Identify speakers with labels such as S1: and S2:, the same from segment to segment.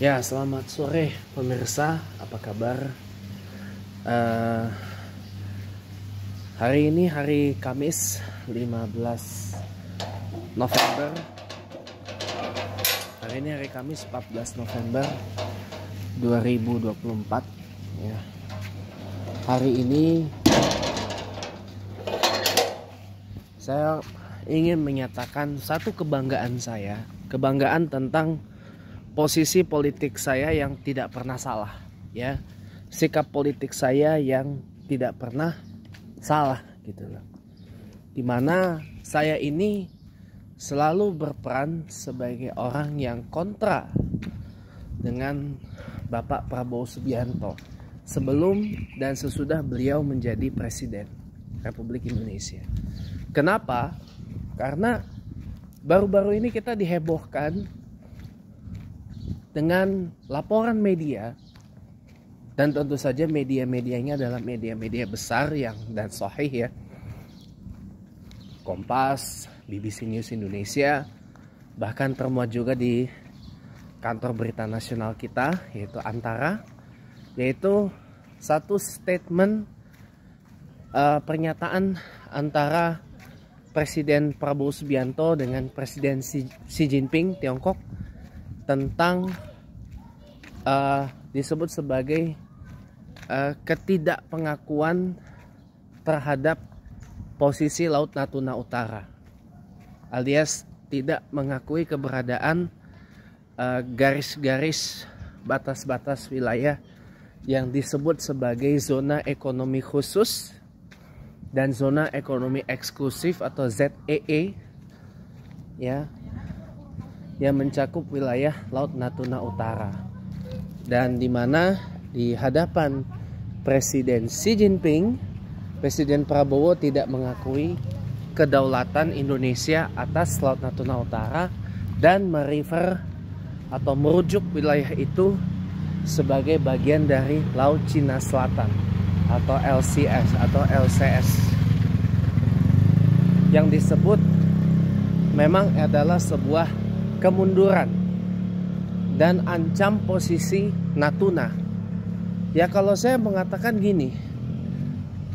S1: Ya, selamat sore pemirsa, apa kabar? Eh, Hari ini hari Kamis 15 November. Hari ini hari Kamis 14 November 2024 ya. Hari ini saya ingin menyatakan satu kebanggaan saya, kebanggaan tentang posisi politik saya yang tidak pernah salah, ya, sikap politik saya yang tidak pernah salah gitu loh. Dimana saya ini selalu berperan sebagai orang yang kontra dengan Bapak Prabowo Subianto sebelum dan sesudah beliau menjadi Presiden Republik Indonesia. Kenapa? Karena baru-baru ini kita dihebohkan dengan laporan media, dan tentu saja media-medianya adalah media-media besar yang dan sahih ya, Kompas, BBC News Indonesia, bahkan termuat juga di kantor berita nasional kita yaitu Antara, yaitu satu statement pernyataan antara Presiden Prabowo Subianto dengan Presiden Xi Jinping Tiongkok tentang disebut sebagai ketidakpengakuan terhadap posisi Laut Natuna Utara, alias tidak mengakui keberadaan garis-garis batas-batas wilayah yang disebut sebagai zona ekonomi khusus dan zona ekonomi eksklusif atau ZEE ya, yang mencakup wilayah Laut Natuna Utara, dan di mana di hadapan Presiden Xi Jinping, Presiden Prabowo tidak mengakui kedaulatan Indonesia atas Laut Natuna Utara dan merefer atau merujuk wilayah itu sebagai bagian dari Laut Cina Selatan atau LCS atau LCS, yang disebut memang adalah sebuah kemunduran dan ancam posisi Natuna. Ya, kalau saya mengatakan gini,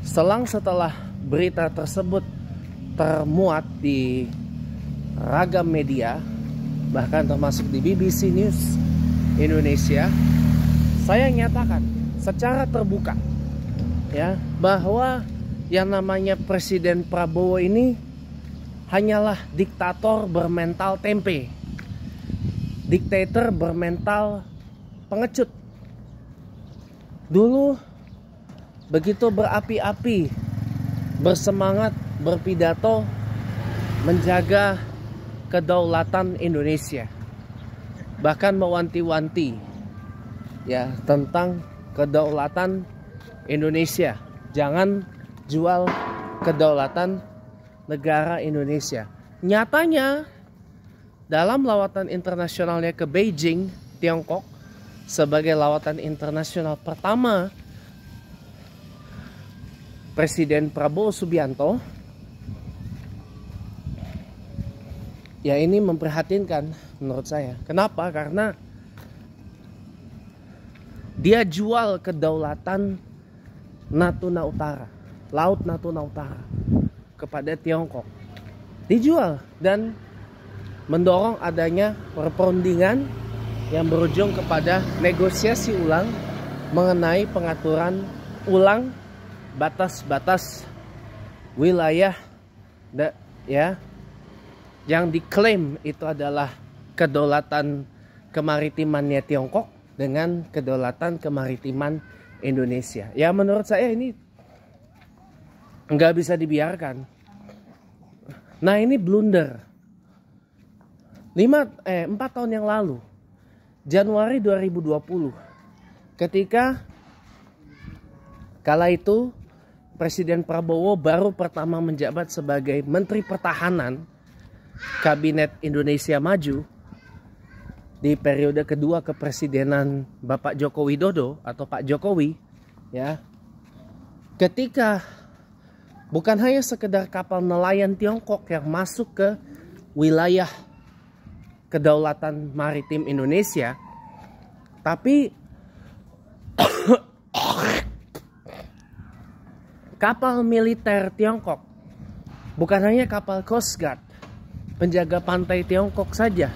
S1: selang setelah berita tersebut termuat di ragam media, bahkan termasuk di BBC News Indonesia, saya nyatakan secara terbuka ya, bahwa yang namanya Presiden Prabowo ini hanyalah diktator bermental tempe, diktator bermental pengecut. Dulu begitu berapi-api, bersemangat berpidato menjaga kedaulatan Indonesia, bahkan mewanti-wanti ya tentang kedaulatan Indonesia, jangan jual kedaulatan negara Indonesia. Nyatanya dalam lawatan internasionalnya ke Beijing, Tiongkok, sebagai lawatan internasional pertama Presiden Prabowo Subianto, ya ini memprihatinkan menurut saya. Kenapa? Karena dia jual kedaulatan Natuna Utara, Laut Natuna Utara kepada Tiongkok. Dijual dan mendorong adanya perundingan yang berujung kepada negosiasi ulang mengenai pengaturan ulang batas-batas wilayah ya, yang diklaim itu adalah kedaulatan kemaritimannya Tiongkok dengan kedaulatan kemaritiman Indonesia. Ya, menurut saya ini nggak bisa dibiarkan. Nah, ini blunder. 4 tahun yang lalu, Januari 2020, ketika kala itu Presiden Prabowo baru pertama menjabat sebagai Menteri Pertahanan Kabinet Indonesia Maju di periode kedua kepresidenan Bapak Joko Widodo atau Pak Jokowi ya. Ketika bukan hanya sekedar kapal nelayan Tiongkok yang masuk ke wilayah kedaulatan maritim Indonesia, Tapi kapal militer Tiongkok, bukan hanya kapal Coast Guard, penjaga pantai Tiongkok saja,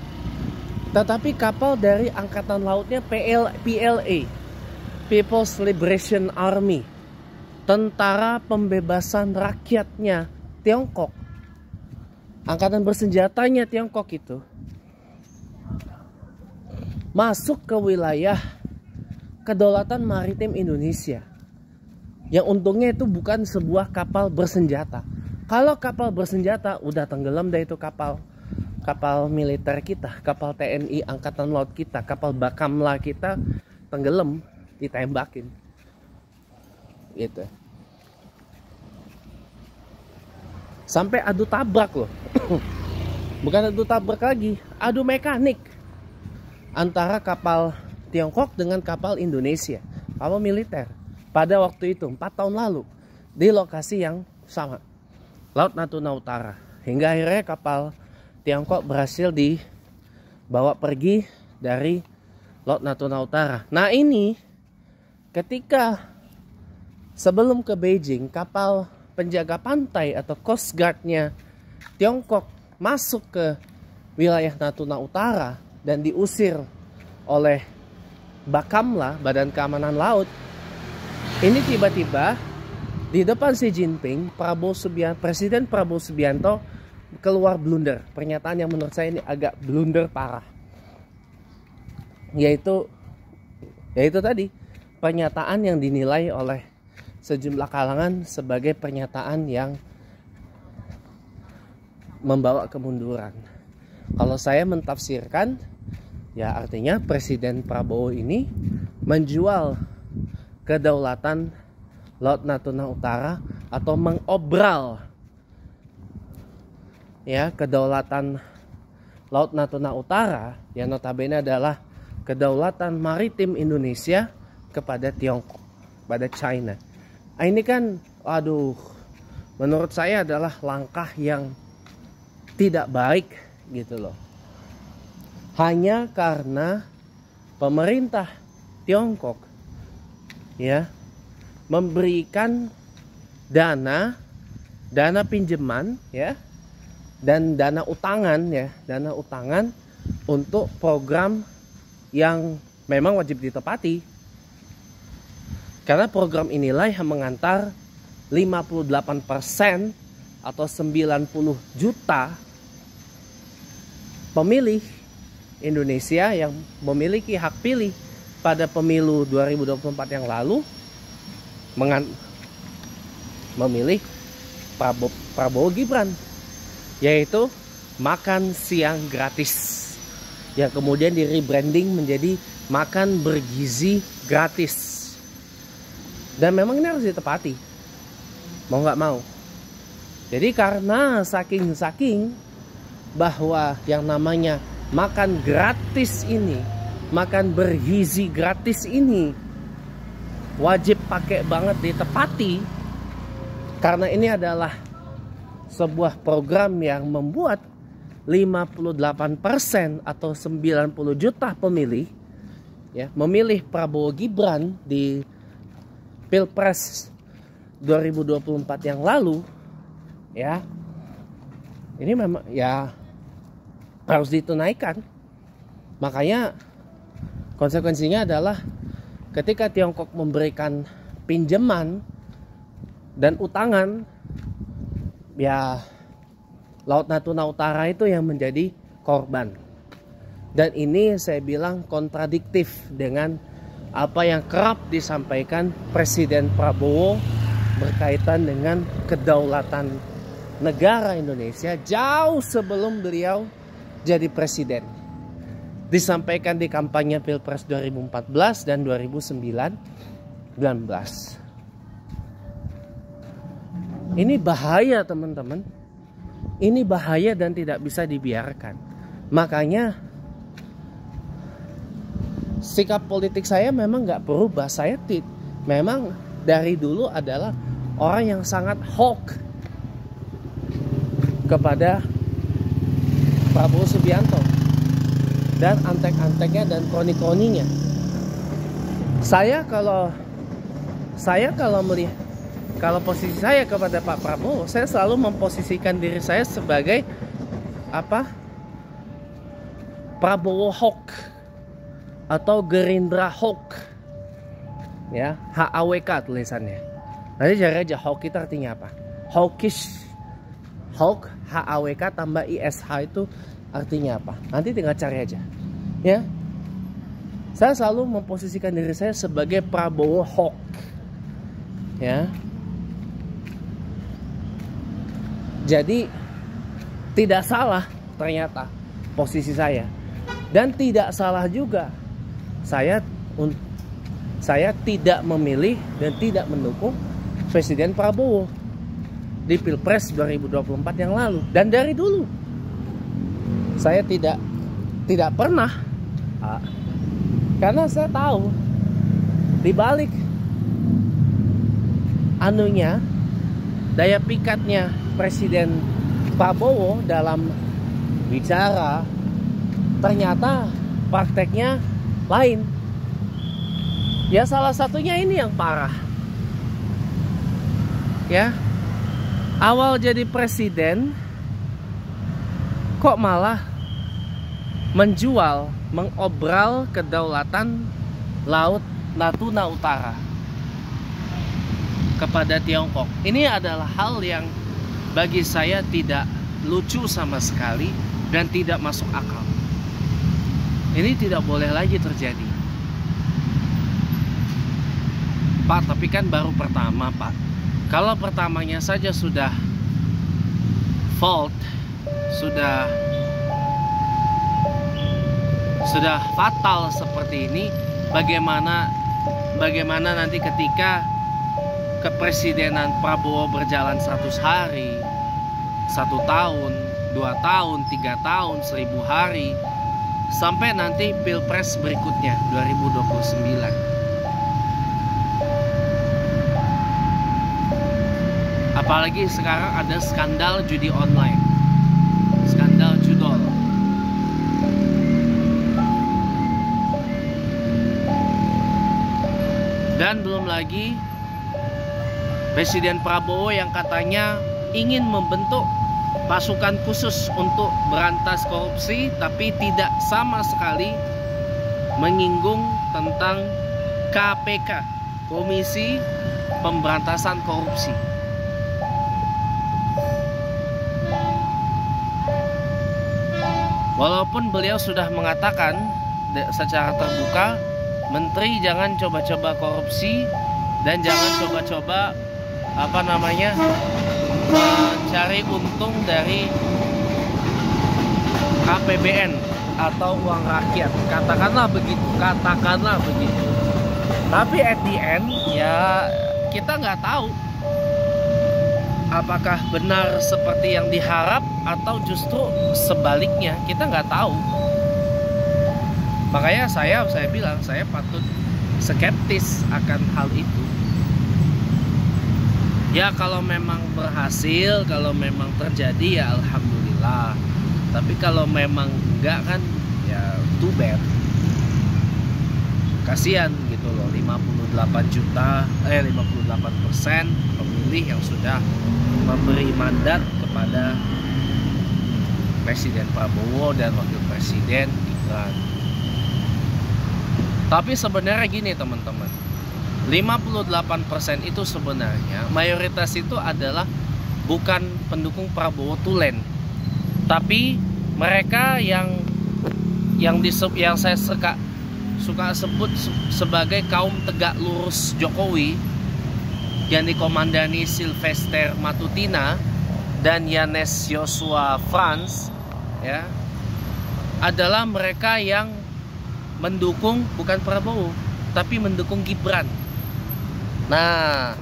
S1: tetapi kapal dari angkatan lautnya PLA, People's Liberation Army, tentara pembebasan rakyatnya Tiongkok, angkatan bersenjatanya Tiongkok itu masuk ke wilayah kedaulatan maritim Indonesia. Yang untungnya itu bukan sebuah kapal bersenjata. Kalau kapal bersenjata udah tenggelam dah itu kapal militer kita, kapal TNI angkatan laut kita, kapal Bakamla kita tenggelam, ditembakin. Gitu. Sampai adu tabrak loh. Bukan adu tabrak lagi, adu mekanik antara kapal Tiongkok dengan kapal Indonesia, kapal militer. Pada waktu itu 4 tahun lalu di lokasi yang sama, Laut Natuna Utara. Hingga akhirnya kapal Tiongkok berhasil dibawa pergi dari Laut Natuna Utara. Nah ini ketika sebelum ke Beijing, kapal penjaga pantai atau Coast Guard-nya Tiongkok masuk ke wilayah Natuna Utara dan diusir oleh Bakamla, Badan Keamanan Laut. Ini tiba-tiba di depan Xi Jinping, Presiden Prabowo Subianto keluar blunder. Pernyataan yang menurut saya ini agak blunder parah. Yaitu tadi, pernyataan yang dinilai oleh sejumlah kalangan sebagai pernyataan yang membawa kemunduran. Kalau saya mentafsirkan, ya artinya Presiden Prabowo ini menjual kedaulatan Laut Natuna Utara atau mengobral ya kedaulatan Laut Natuna Utara yang notabene adalah kedaulatan maritim Indonesia kepada Tiongkok, pada China. Nah, ini kan menurut saya adalah langkah yang tidak baik gitu loh. Hanya karena pemerintah Tiongkok ya memberikan dana pinjaman ya dan dana utangan untuk program yang memang wajib ditepati, karena program inilah yang mengantar 58% atau 90 juta pemilih Indonesia yang memiliki hak pilih pada pemilu 2024 yang lalu memilih Prabowo Gibran, yaitu makan siang gratis yang kemudian di rebranding menjadi makan bergizi gratis. Dan memang ini harus ditepati, mau nggak mau. Jadi karena saking bahwa yang namanya makan gratis ini, makan bergizi gratis ini wajib pakai banget ditepati, karena ini adalah sebuah program yang membuat 58% atau 90 juta pemilih ya memilih Prabowo Gibran di Pilpres 2024 yang lalu ya. Ini memang ya harus ditunaikan. Makanya konsekuensinya adalah ketika Tiongkok memberikan pinjaman dan utangan, ya Laut Natuna Utara itu yang menjadi korban. Dan ini saya bilang kontradiktif dengan apa yang kerap disampaikan Presiden Prabowo berkaitan dengan kedaulatan negara Indonesia jauh sebelum beliau jadi presiden. Disampaikan di kampanye Pilpres 2014 dan 2019. Ini bahaya teman-teman. Ini bahaya dan tidak bisa dibiarkan. Makanya sikap politik saya memang nggak berubah. Saya memang dari dulu adalah orang yang sangat hawk kepada Prabowo Subianto dan antek-anteknya dan kroni-kroninya. Saya kalau melihat, kalau posisi saya kepada Pak Prabowo, saya selalu memposisikan diri saya sebagai apa? Prabowo Hawk atau Gerindra Hawk. Ya, HAWK tulisannya. Nanti cari aja Hawk itu artinya apa? Hawkish. Hawk, HAWK tambah ISH itu artinya apa? Nanti tinggal cari aja. Ya. Saya selalu memposisikan diri saya sebagai Prabowo Hawk. Ya. Jadi tidak salah ternyata posisi saya. Dan tidak salah juga saya tidak memilih dan tidak mendukung Presiden Prabowo di Pilpres 2024 yang lalu. Dan dari dulu saya tidak pernah, karena saya tahu di balik anunya, daya pikatnya Presiden Prabowo dalam bicara, ternyata prakteknya lain. Ya, salah satunya ini yang parah. Ya, awal jadi presiden kok malah menjual, mengobral kedaulatan Laut Natuna Utara kepada Tiongkok. Ini adalah hal yang bagi saya tidak lucu sama sekali dan tidak masuk akal. Ini tidak boleh lagi terjadi, Pak. Tapi kan baru pertama, Pak. Kalau pertamanya saja sudah fault, sudah fatal seperti ini, bagaimana nanti ketika kepresidenan Prabowo berjalan 100 hari, 1 tahun, 2 tahun, 3 tahun, 1000 hari, sampai nanti Pilpres berikutnya 2029. Apalagi sekarang ada skandal judi online, skandal judol. Dan belum lagi Presiden Prabowo yang katanya ingin membentuk pasukan khusus untuk berantas korupsi, tapi tidak sama sekali menyinggung tentang KPK, Komisi Pemberantasan Korupsi. Walaupun beliau sudah mengatakan secara terbuka, menteri jangan coba-coba korupsi dan jangan coba-coba mencari untung dari APBN atau uang rakyat, katakanlah begitu. Tapi at the end ya kita nggak tahu apakah benar seperti yang diharap atau justru sebaliknya, kita nggak tahu. Makanya saya bilang saya patut skeptis akan hal itu. Ya kalau memang berhasil, kalau memang terjadi ya alhamdulillah. Tapi kalau memang enggak kan ya too bad. Kasihan gitu loh, 58% pemilih yang sudah memberi mandat kepada Presiden Prabowo dan Wakil Presiden Gibran. Tapi sebenarnya gini teman-teman, 58% itu sebenarnya mayoritas itu adalah bukan pendukung Prabowo tulen, tapi mereka yang saya suka sebut sebagai kaum tegak lurus Jokowi yang dikomandani Sylvester Matutina dan Yanes Joshua Franz, ya, adalah mereka yang mendukung bukan Prabowo tapi mendukung Gibran. Nah,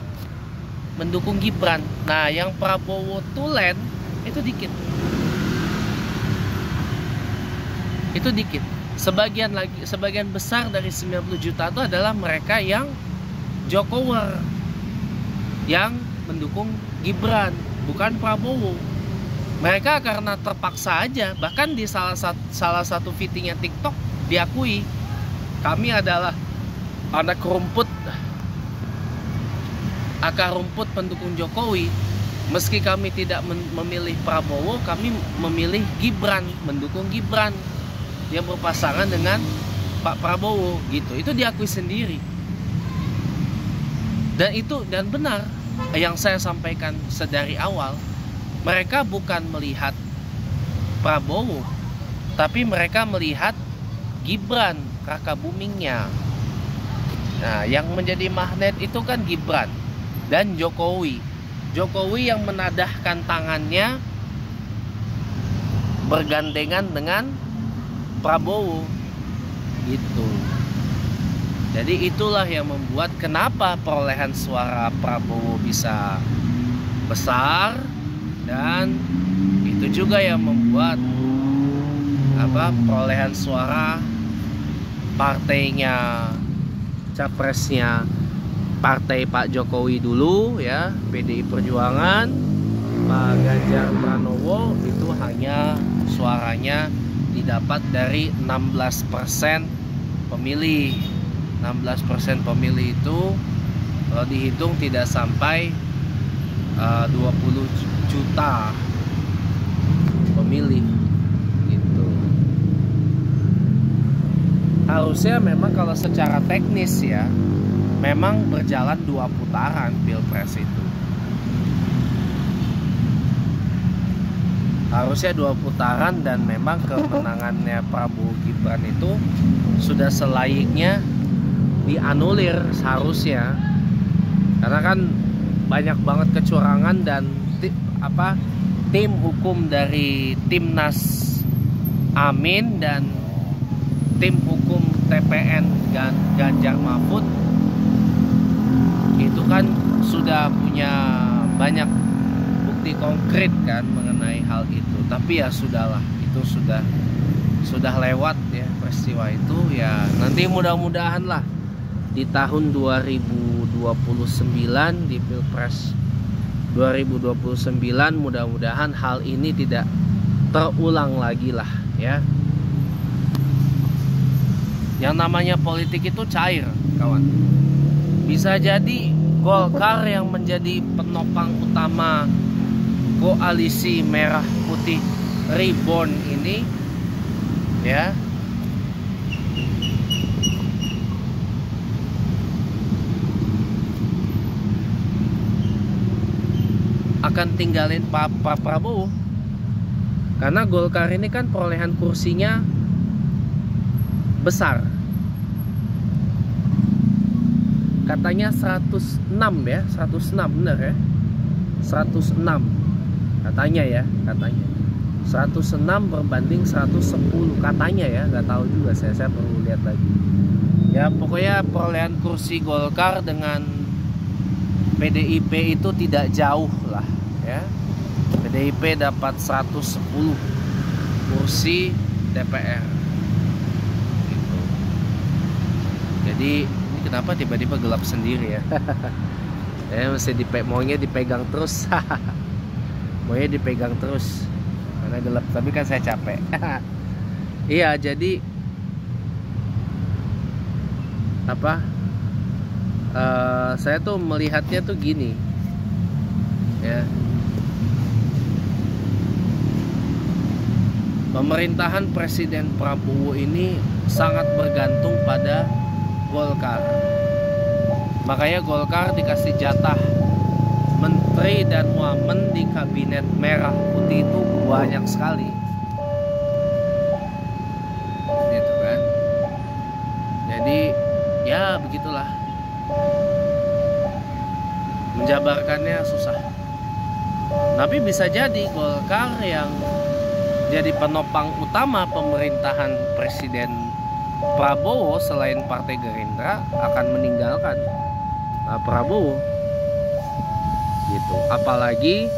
S1: mendukung Gibran. Nah, yang Prabowo tulen itu dikit. Itu dikit. Sebagian besar dari 90 juta itu adalah mereka yang Jokower, yang mendukung Gibran, bukan Prabowo. Mereka karena terpaksa aja, bahkan di salah satu fittingnya TikTok diakui, kami adalah anak rumput, akar rumput pendukung Jokowi. Meski kami tidak memilih Prabowo, kami memilih Gibran, mendukung Gibran yang berpasangan dengan Pak Prabowo gitu. Itu diakui sendiri. Dan benar yang saya sampaikan sedari awal. Mereka bukan melihat Prabowo, tapi mereka melihat Gibran, kakak bumingnya. Nah, yang menjadi magnet itu kan Gibran dan Jokowi. Jokowi yang menadahkan tangannya bergandengan dengan Prabowo gitu. Jadi itulah yang membuat kenapa perolehan suara Prabowo bisa besar, dan itu juga yang membuat perolehan suara partainya, capresnya partai Pak Jokowi dulu ya, PDI Perjuangan, Pak Ganjar Pranowo, itu hanya suaranya didapat dari 16% pemilih. 16% pemilih itu kalau dihitung tidak sampai 20 juta pemilih gitu. Harusnya memang kalau secara teknis ya, memang berjalan 2 putaran Pilpres itu. Harusnya 2 putaran, dan memang kemenangannya Prabowo Gibran itu sudah selayaknya dianulir seharusnya. Karena kan banyak banget kecurangan, dan tim hukum dari Timnas Amin dan tim hukum TPN Ganjar Mahfud itu kan sudah punya banyak bukti konkret kan mengenai hal itu. Tapi ya sudahlah, itu sudah lewat ya peristiwa itu. Ya nanti mudah-mudahan lah di tahun 2029, di Pilpres 2029, mudah-mudahan hal ini tidak terulang lagi lah ya. Yang namanya politik itu cair, kawan. Bisa jadi Golkar yang menjadi penopang utama koalisi merah putih reborn ini ya, akan tinggalin Pak Prabowo. Karena Golkar ini kan perolehan kursinya besar. Katanya 106 ya, 106 bener ya, 106 katanya ya, 106 berbanding 110 katanya ya, nggak tahu juga saya perlu lihat lagi ya. Pokoknya perolehan kursi Golkar dengan PDIP itu tidak jauh lah ya. PDIP dapat 110 kursi DPR gitu. Jadi kenapa tiba-tiba gelap sendiri ya? Mesti maunya dipegang terus. Maunya dipegang terus karena gelap, tapi kan saya capek. Iya, jadi saya tuh melihatnya tuh gini ya. Pemerintahan Presiden Prabowo ini sangat bergantung pada Golkar. Makanya Golkar dikasih jatah menteri dan wamen di kabinet merah putih itu banyak sekali. Gitu kan. Jadi ya begitulah. Menjabarkannya susah. Tapi bisa jadi Golkar yang jadi penopang utama pemerintahan Presiden Prabowo selain Partai Gerindra akan meninggalkan Prabowo gitu. Apalagi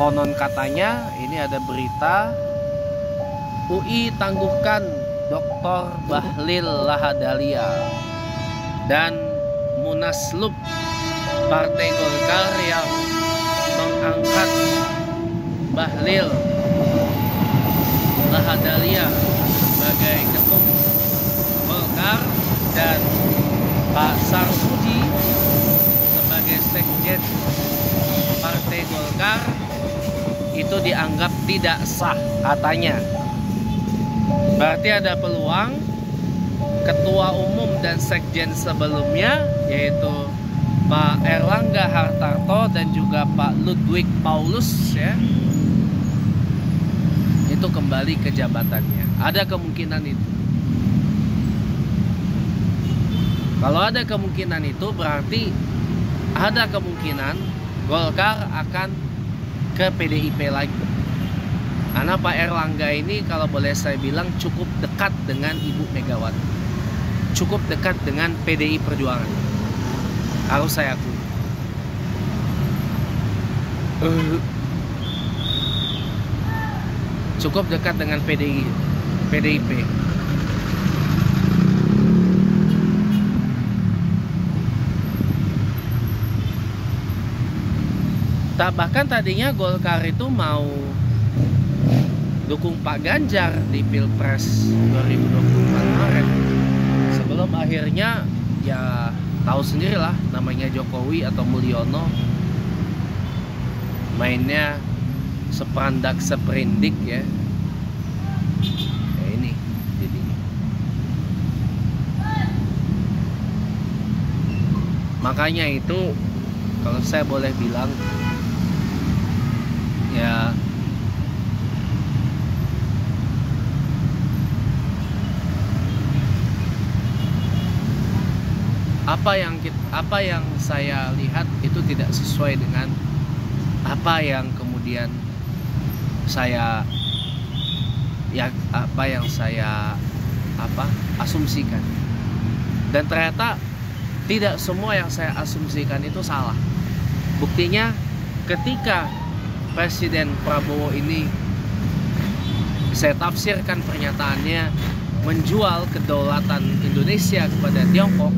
S1: konon katanya ini ada berita UI tangguhkan Dr. Bahlil Lahadalia, dan Munaslup Partai Golkar yang mengangkat Bahlil Lahadalia sebagai ketum Golkar dan Pak Sarsudi sebagai sekjen Partai Golkar itu dianggap tidak sah katanya. Berarti ada peluang ketua umum dan sekjen sebelumnya, yaitu Pak Erlangga Hartarto dan juga Pak Ludwig Paulus ya, itu kembali ke jabatannya. Ada kemungkinan itu. Kalau ada kemungkinan itu, berarti ada kemungkinan Golkar akan ke PDIP lagi. Karena Pak Erlangga ini kalau boleh saya bilang cukup dekat dengan Ibu Megawati, cukup dekat dengan PDI Perjuangan, harus saya akui. Cukup dekat dengan PDIP. Bahkan tadinya Golkar itu mau dukung Pak Ganjar di Pilpres 2024 Maret. Sebelum akhirnya ya tahu sendirilah, namanya Jokowi atau Mulyono mainnya seperandak seperindik ya. Ini jadi makanya itu kalau saya boleh bilang ya, apa yang saya lihat itu tidak sesuai dengan apa yang kemudian saya asumsikan. Dan ternyata tidak semua yang saya asumsikan itu salah. Buktinya ketika Presiden Prabowo ini, saya tafsirkan pernyataannya, menjual kedaulatan Indonesia kepada Tiongkok,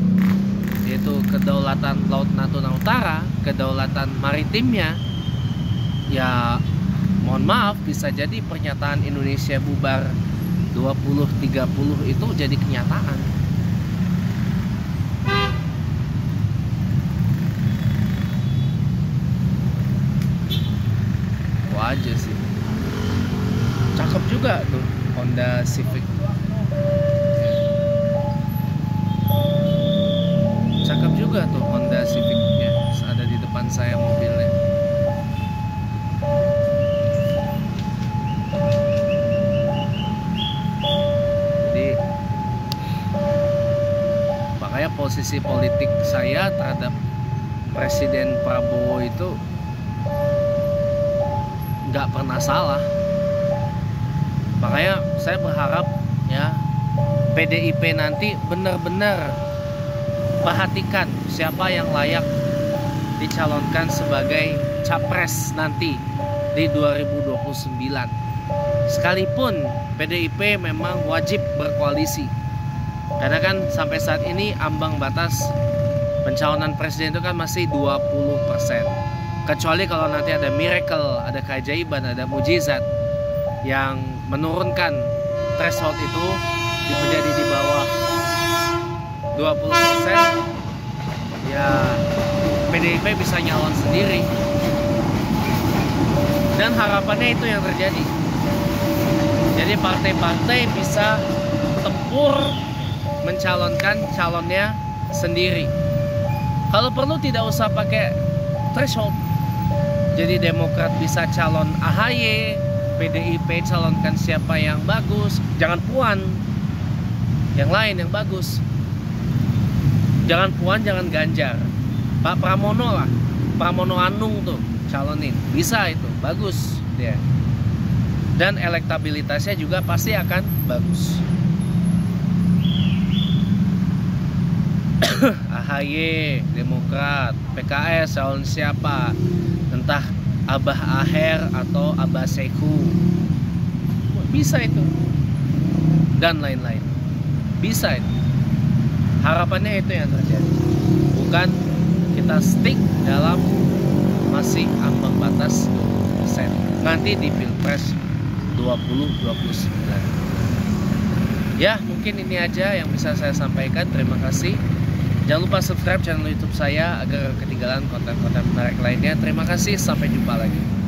S1: yaitu kedaulatan Laut Natuna Utara, kedaulatan maritimnya, ya mohon maaf, bisa jadi pernyataan Indonesia bubar 2030 itu jadi kenyataan. Aja sih, cakep juga tuh Honda Civic, cakep juga tuh Honda Civicnya, ada di depan saya mobilnya. Jadi makanya posisi politik saya terhadap Presiden Prabowo itu nggak pernah salah. Makanya saya berharap ya PDIP nanti benar-benar perhatikan siapa yang layak dicalonkan sebagai capres nanti di 2029. Sekalipun PDIP memang wajib berkoalisi, karena kan sampai saat ini ambang batas pencalonan presiden itu kan masih 20%. Kecuali kalau nanti ada miracle, ada keajaiban, ada mujizat yang menurunkan threshold itu menjadi di bawah 20%, ya PDIP bisa nyalon sendiri. Dan harapannya itu yang terjadi. Jadi partai-partai bisa tempur mencalonkan calonnya sendiri. Kalau perlu tidak usah pakai threshold. Jadi Demokrat bisa calon AHY, PDIP calonkan siapa yang bagus, jangan Puan, yang lain yang bagus. Jangan Puan, jangan Ganjar, Pak Pramono lah, Pramono Anung tuh calonin, bisa itu, bagus dia. Dan elektabilitasnya juga pasti akan bagus. AHY, Demokrat, PKS calon siapa? Entah Abah Aher atau Abah Seku, bisa itu, dan lain-lain, bisa itu. Harapannya itu yang terjadi, bukan kita stick dalam masih ambang batas 20% nanti di Pilpres 2029. Ya, mungkin ini aja yang bisa saya sampaikan. Terima kasih. Jangan lupa subscribe channel YouTube saya agar ketinggalan konten-konten menarik lainnya. Terima kasih, sampai jumpa lagi.